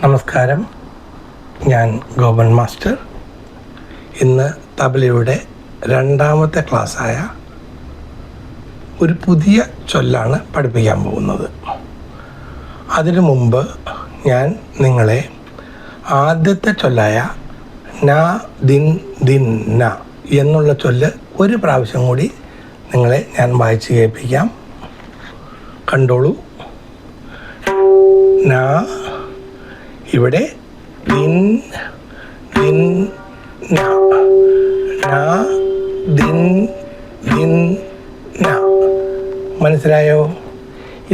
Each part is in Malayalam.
നമസ്കാരം, ഞാൻ ഗോപൻ മാസ്റ്റർ. ഇന്ന് തബലയുടെ രണ്ടാമത്തെ ക്ലാസ്സായ ഒരു പുതിയ ചൊല്ലാണ് പഠിപ്പിക്കാൻ പോകുന്നത്. അതിനു മുമ്പ് ഞാൻ നിങ്ങളെ ആദ്യത്തെ ചൊല്ലായ ന ദിൻ ദിൻ ന എന്നുള്ള ചൊല്ല് ഒരു പ്രാവശ്യം കൂടി നിങ്ങളെ ഞാൻ വായിച്ച് കേൾപ്പിക്കാം. കണ്ടോളൂ. ന, ഇവിടെ ദിൻ ദിൻ ന, ന ദിൻ ദിൻ ന. മനസ്സിലായോ?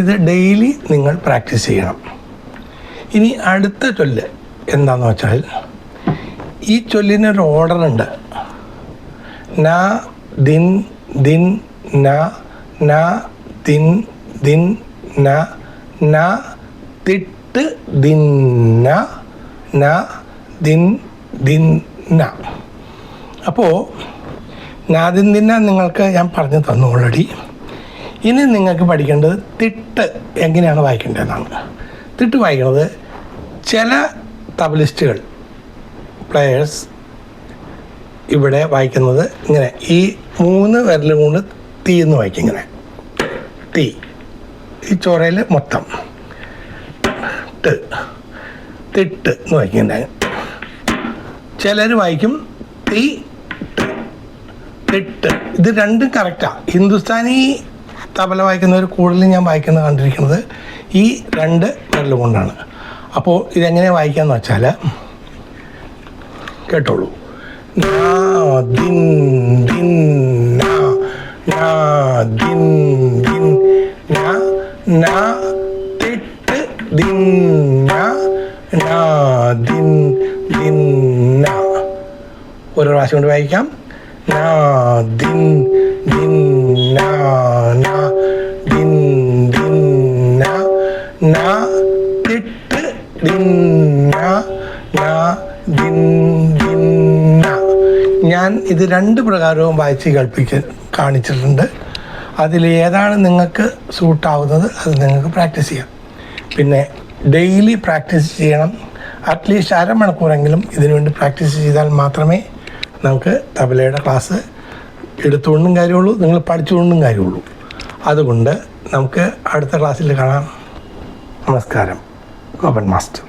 ഇത് ഡെയിലി നിങ്ങൾ പ്രാക്ടീസ് ചെയ്യണം. ഇനി അടുത്ത ചൊല്ല് എന്താണെന്ന് വെച്ചാൽ, ഈ ചൊല്ലിനൊരു ഓർഡറുണ്ട്. ന ദിൻ ദിൻ ന, ന ദിൻ ദിൻ ന, ന തിട്ട് ദിൻ ന ദിൻ ദിൻ ന. അപ്പോൾ നാദിൻ ദിന്ന നിങ്ങൾക്ക് ഞാൻ പറഞ്ഞു തന്നു ഓൾറെഡി. ഇനി നിങ്ങൾക്ക് പഠിക്കേണ്ടത് തിട്ട് എങ്ങനെയാണ് വായിക്കേണ്ടതെന്നാണ്. തിട്ട് വായിക്കുന്നത് ചില തബലിസ്റ്റുകൾ പ്ലെയേഴ്സ് ഇവിടെ വായിക്കുന്നത് ഇങ്ങനെ, ഈ 3 വിരലും കൊണ്ട് തീ എന്ന് വായിക്കും. ഇങ്ങനെ തീ, ഈ ചോറയിൽ മൊത്തം തിട്ട് എന്ന് വായിക്കുന്നുണ്ടായി. ചിലർ വായിക്കും തീ തിട്ട്. ഇത് രണ്ടും കറക്റ്റാണ്. ഹിന്ദുസ്ഥാനി തബല വായിക്കുന്നവർ കൂടുതലും ഞാൻ വായിക്കുന്നത് കണ്ടിരിക്കുന്നത് ഈ 2 വിരലും കൊണ്ടാണ്. അപ്പോൾ ഇതെങ്ങനെ വായിക്കാന്ന് വെച്ചാൽ കേട്ടോളൂ. ദിൻ ദിൻ ന ദിൻ ദിൻ ന തിട്ട് ദിൻ ന ദിൻ ദിൻ ന. ഒരു പ്രാവശ്യം കൊണ്ട് വായിക്കാം. ന ദിൻ ദിൻ ന ദിൻ ദിൻ ന തിട്ട് ദിൻ ന ദിൻ ദിൻ ന. ഞാൻ ഇത് 2 പ്രകാരവും വായിച്ച് കാണിച്ചിട്ടുണ്ട്. അതിലേതാണ് നിങ്ങൾക്ക് സൂട്ടാവുന്നത് അത് നിങ്ങൾക്ക് പ്രാക്ടീസ് ചെയ്യാം. പിന്നെ ഡെയിലി പ്രാക്ടീസ് ചെയ്യണം. അറ്റ്ലീസ്റ്റ് അരമണിക്കൂറെങ്കിലും ഇതിനുവേണ്ടി പ്രാക്ടീസ് ചെയ്താൽ മാത്രമേ നമുക്ക് തബലയുടെ ക്ലാസ് എടുത്തുകൊണ്ടും കാര്യമുള്ളൂ, നിങ്ങൾ പഠിച്ചുകൊണ്ടും കാര്യമുള്ളൂ. അതുകൊണ്ട് നമുക്ക് അടുത്ത ക്ലാസ്സിൽ കാണാം. നമസ്കാരം. ഗോപൻ മാസ്റ്റർ.